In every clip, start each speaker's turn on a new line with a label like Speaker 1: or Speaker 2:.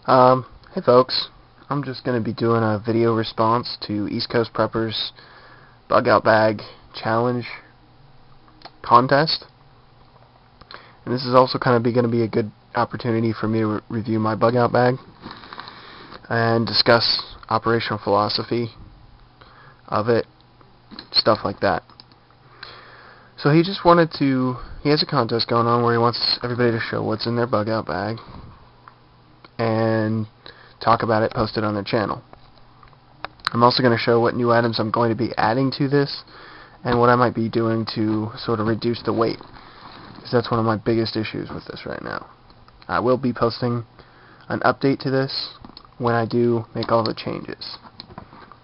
Speaker 1: Hey folks, I'm just going to be doing a video response to East Coast Prepper's Bug Out Bag Challenge contest. And this is also kind of going to be a good opportunity for me to review my bug out bag and discuss operational philosophy of it, stuff like that. So he has a contest going on where he wants everybody to show what's in their bug out bag and talk about it, post it on their channel. I'm also going to show what new items I'm going to be adding to this and what I might be doing to sort of reduce the weight, because that's one of my biggest issues with this right now. I will be posting an update to this when I do make all the changes.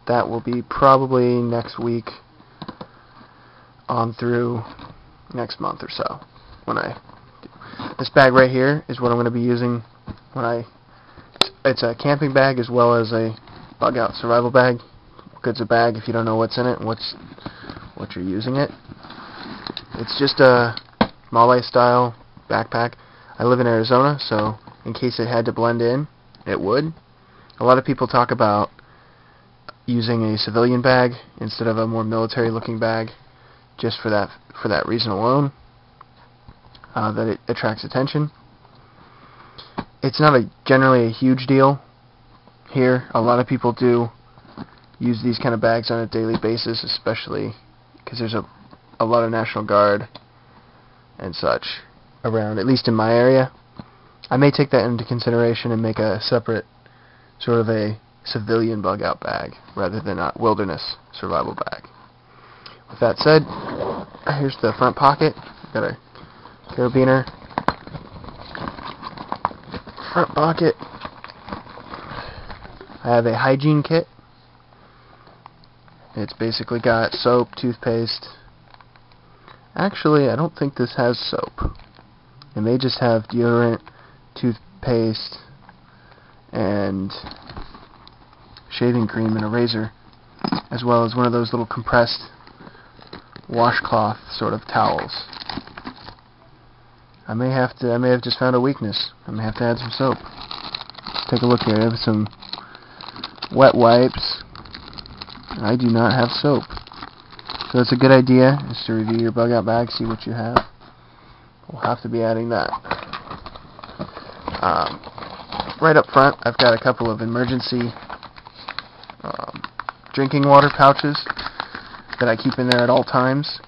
Speaker 1: That will be probably next week on through next month or so. This bag right here is what I'm going to be using it's a camping bag as well as a bug out survival bag. Good's a bag if you don't know what's in it and what you're using it. It's just a Malay style backpack. I live in Arizona, so in case it had to blend in, it would. A lot of people talk about using a civilian bag instead of a more military looking bag, just for that reason alone, that it attracts attention. It's not generally a huge deal here. A lot of people do use these kind of bags on a daily basis, especially because there's a lot of National Guard and such around, at least in my area. I may take that into consideration and make a separate sort of a civilian bug out bag rather than a wilderness survival bag. With that said, here's the front pocket. Got a carabiner. Front pocket. I have a hygiene kit. It's basically got soap, toothpaste. Actually, I don't think this has soap. It may just have deodorant, toothpaste, and shaving cream and a razor, as well as one of those little compressed washcloth sort of towels. I may have just found a weakness. I may have to add some soap. Let's take a look here. I have some wet wipes. I do not have soap. So it's a good idea is to review your bug out bag, see what you have. We'll have to be adding that. Right up front, I've got a couple of emergency drinking water pouches that I keep in there at all times.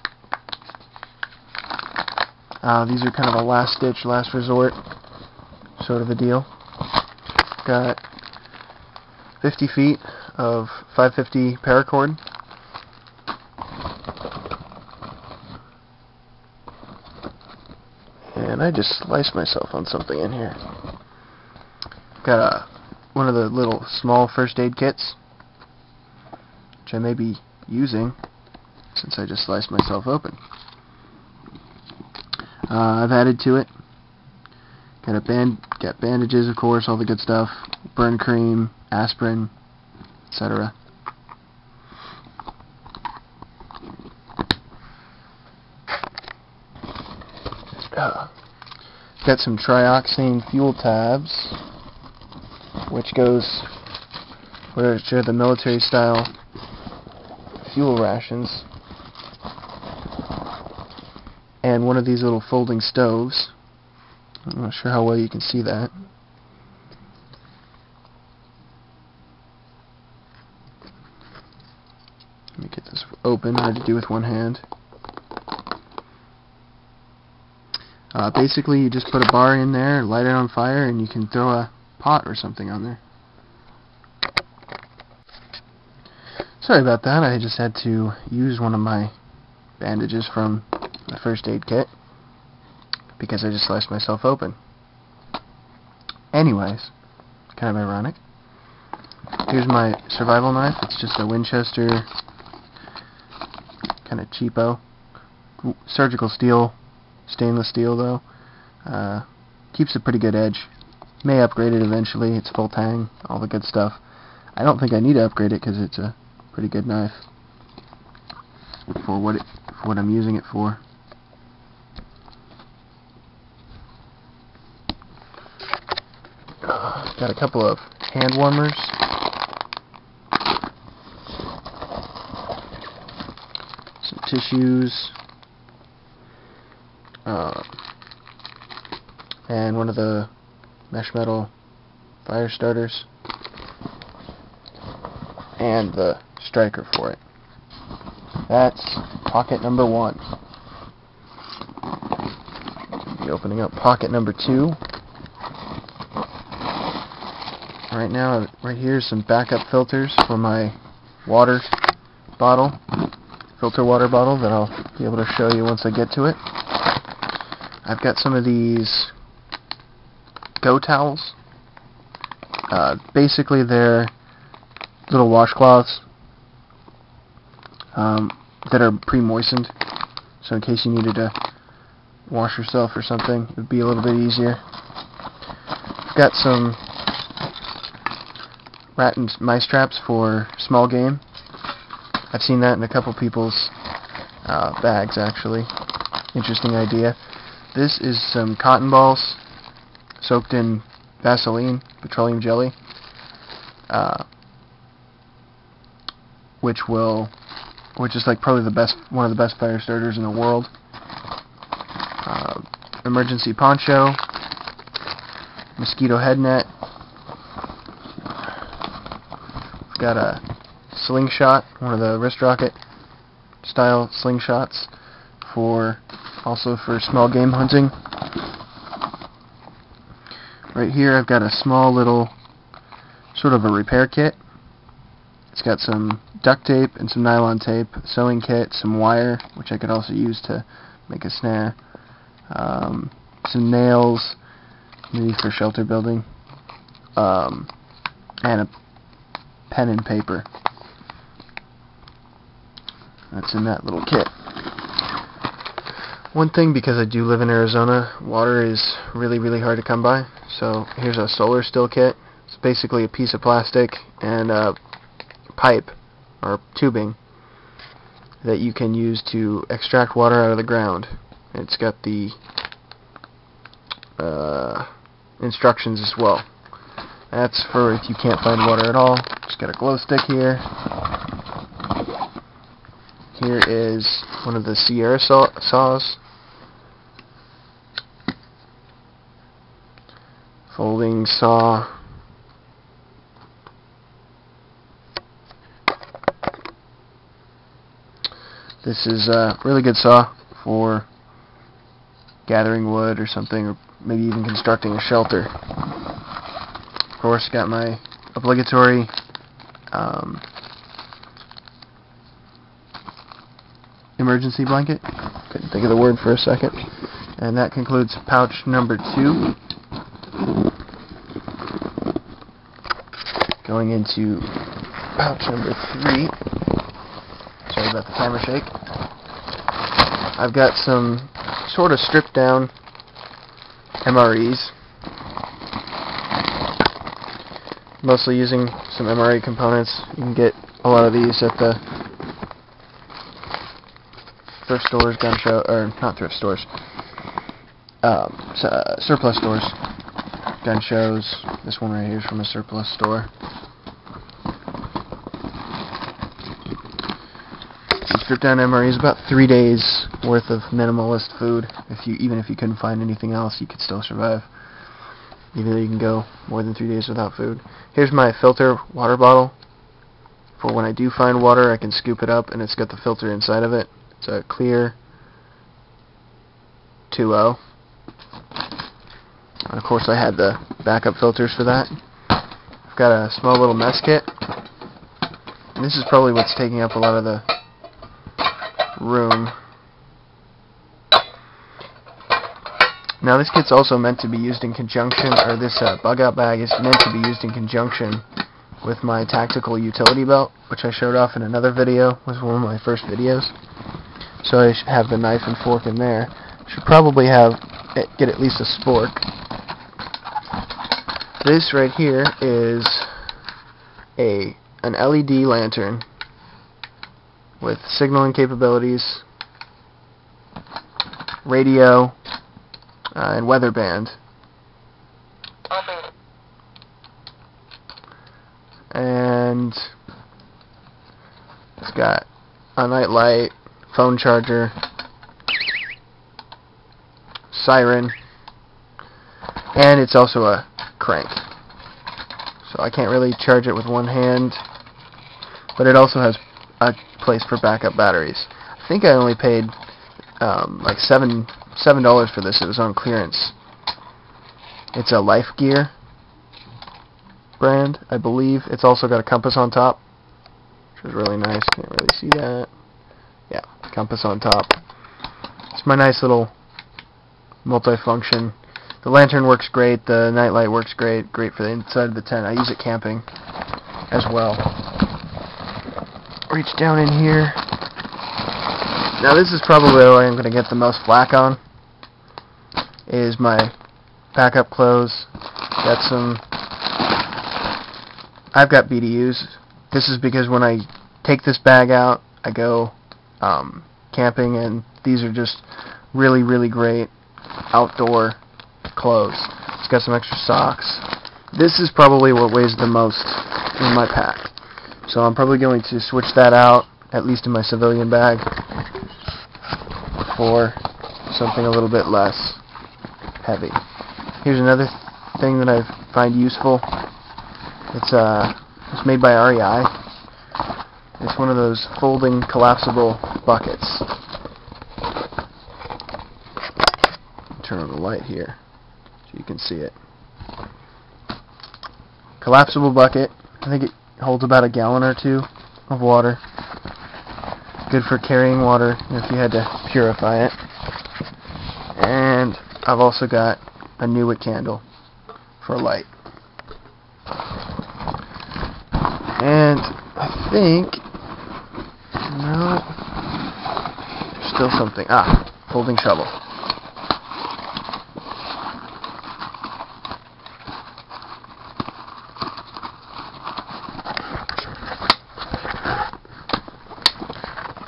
Speaker 1: These are kind of a last ditch, last resort sort of a deal. Got 50 feet of 550 paracord. And I just sliced myself on something in here. Got one of the little small first aid kits, which I may be using since I just sliced myself open. I've added to it. Got bandages, of course, all the good stuff. Burn cream, aspirin, etc. Got some trioxane fuel tabs, which are the military style fuel rations, and one of these little folding stoves. I'm not sure how well you can see that. Let me get this open, hard to do with one hand. Basically, you just put a bar in there, light it on fire, and you can throw a pot or something on there. Sorry about that, I just had to use one of my bandages from the first aid kit because I just sliced myself open. Anyways, kind of ironic. Here's my survival knife. It's just a Winchester, kind of cheapo, surgical steel, stainless steel though. Keeps a pretty good edge. May upgrade it eventually. It's full tang, all the good stuff. I don't think I need to upgrade it because it's a pretty good knife for what I'm using it for. Got a couple of hand warmers. Some tissues. And one of the mesh metal fire starters. And the striker for it. That's pocket number 1. Be opening up pocket number 2. Right now, right here, some backup filters for my water bottle, filter water bottle that I'll be able to show you once I get to it. I've got some of these Go towels. Basically, they're little washcloths that are pre-moistened, so in case you needed to wash yourself or something, it would be a little bit easier. I've got some rat and mice traps for small game. I've seen that in a couple people's bags, actually. Interesting idea. This is some cotton balls soaked in Vaseline, petroleum jelly, which is like probably one of the best fire starters in the world. Emergency poncho, mosquito head net. I've got a slingshot, one of the wrist rocket style slingshots also for small game hunting. Right here I've got a small little sort of a repair kit. It's got some duct tape and some nylon tape, a sewing kit, some wire, which I could also use to make a snare, some nails, maybe for shelter building, and a pen and paper. That's in that little kit. One thing, because I do live in Arizona, water is really, really hard to come by. So here's a solar still kit. It's basically a piece of plastic and a pipe or tubing that you can use to extract water out of the ground. It's got the instructions as well. That's for if you can't find water at all. Just got a glow stick here. Here is one of the Sierra saws. Folding saw. This is a really good saw for gathering wood or something, or maybe even constructing a shelter. Of course, got my obligatory emergency blanket. Couldn't think of the word for a second. And that concludes pouch number 2. Going into pouch number 3. Sorry about the camera shake. I've got some sort of stripped down MREs. Mostly using some MRE components. You can get a lot of these at the thrift stores, gun show, or not thrift stores, surplus stores, gun shows. This one right here is from a surplus store. Stripped down MRE is about 3 days worth of minimalist food. Even if you couldn't find anything else, you could still survive. Even though you can go more than 3 days without food. Here's my filter water bottle. For when I do find water, I can scoop it up, and it's got the filter inside of it. It's a clear 2.0. And of course, I had the backup filters for that. I've got a small little mess kit. And this is probably what's taking up a lot of the room. Now this kit's also meant to be used in conjunction, or this bug out bag is meant to be used in conjunction with my tactical utility belt, which I showed off in another video. It was one of my first videos. So I should have the knife and fork in there. Should probably get at least a spork. This right here is an LED lantern with signaling capabilities, radio, and weather band. And it's got a night light, phone charger, siren, and it's also a crank. So I can't really charge it with one hand, but it also has a place for backup batteries. I think I only paid like $7 for this. It was on clearance. It's a Life Gear brand, I believe. It's also got a compass on top, which is really nice. Can't really see that. Yeah, compass on top. It's my nice little multi-function. The lantern works great. The nightlight works great. Great for the inside of the tent. I use it camping as well. Reach down in here. Now this is probably where I'm going to get the most flack on. Is my backup clothes. I've got BDUs. This is because when I take this bag out, I go camping, and these are just really, really great outdoor clothes. It's got some extra socks. This is probably what weighs the most in my pack. So I'm probably going to switch that out, at least in my civilian bag, for something a little bit less heavy. Here's another thing that I find useful. It's made by REI. It's one of those folding collapsible buckets. Turn on the light here so you can see it. Collapsible bucket. I think it holds about a gallon or two of water. Good for carrying water if you had to purify it. And I've also got a Newick candle for a light. And I think, no, there's still something. Folding shovel.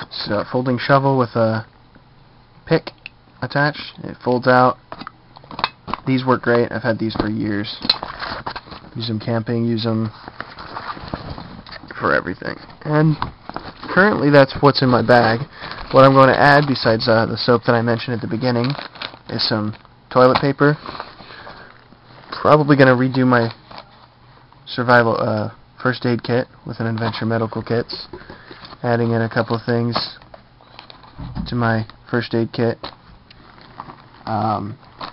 Speaker 1: It's a folding shovel with a pick attached. It folds out. These work great. I've had these for years. Use them camping, use them for everything. And currently that's what's in my bag. What I'm going to add, besides the soap that I mentioned at the beginning, is some toilet paper. Probably going to redo my survival first aid kit with an Adventure Medical Kits. Adding in a couple of things to my first aid kit.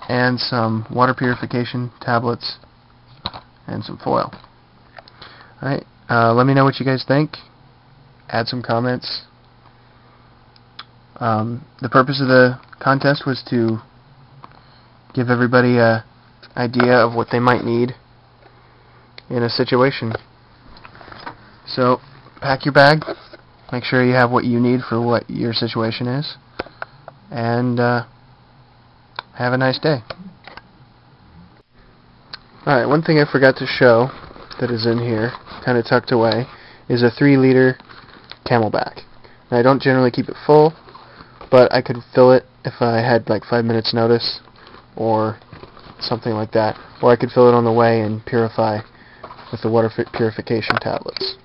Speaker 1: And some water purification tablets and some foil. Alright, let me know what you guys think. Add some comments. The purpose of the contest was to give everybody an idea of what they might need in a situation. So, pack your bag. Make sure you have what you need for what your situation is. And have a nice day. Alright, one thing I forgot to show that is in here, kind of tucked away, is a 3-liter Camelback. Now, I don't generally keep it full, but I could fill it if I had like 5 minutes notice or something like that. Or I could fill it on the way and purify with the water purification tablets.